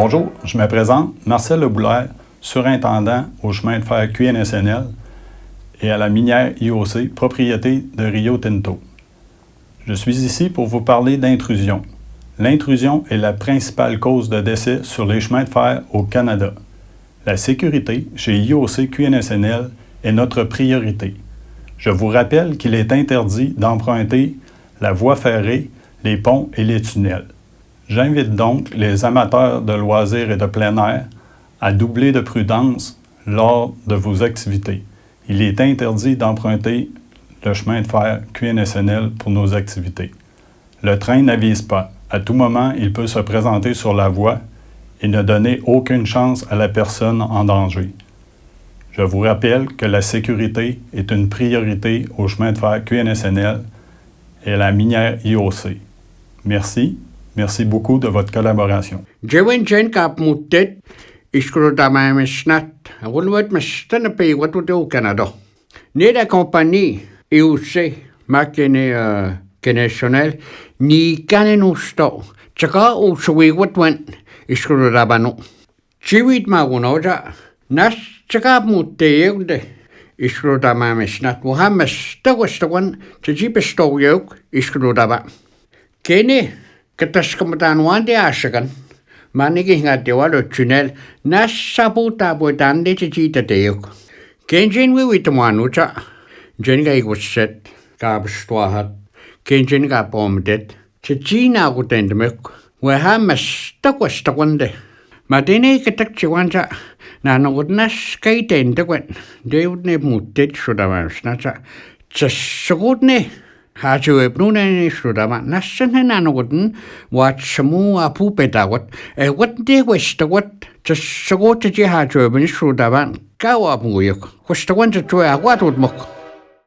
Bonjour, je me présente, Marcel Leboulaire, surintendant au chemin de fer QNSNL et à la minière IOC, propriété de Rio Tinto. Je suis ici pour vous parler d'intrusion. L'intrusion est la principale cause de décès sur les chemins de fer au Canada. La sécurité chez IOC QNSNL est notre priorité. Je vous rappelle qu'il est interdit d'emprunter la voie ferrée, les ponts et les tunnels. J'invite donc les amateurs de loisirs et de plein air à doubler de prudence lors de vos activités. Il est interdit d'emprunter le chemin de fer QNSNL pour nos activités. Le train n'avise pas. À tout moment, il peut se présenter sur la voie et ne donner aucune chance à la personne en danger. Je vous rappelle que la sécurité est une priorité au chemin de fer QNSNL et à la minière IOC. Merci. Merci beaucoup de votre collaboration. Jewen jen kap mutet iskrodama mesnat awulwat mestan pe watu au Canada. Ni la compagnie IOC makene kennational ni kanenusto chaka o suwiwat wan iskrodabano. Chiwit magunoja nas chaka muteyde iskrodama mesnat muhammas tawastawan chijipestoyok iskrodaba. Kene Kataskamatanuan de Ashagan, Maniging at the water tunnel, Nash Sabuta Bodan de Chita Deok. Kenjin we with the Manucha, Jenga was set, Gab Stwahat, Kenjin got bombed it, Chachina would end the milk, where Hamas stuck was the one day. Madine Katachiwanja, Nana would not skate in the wet. They would never muted should have snatcher. Just so good ne. Hajo ebnune shrudama nasan na wooden what shamu apu petawat what de west what just so to hajo ben shrudaban kawa muyuk was the one to try what would mock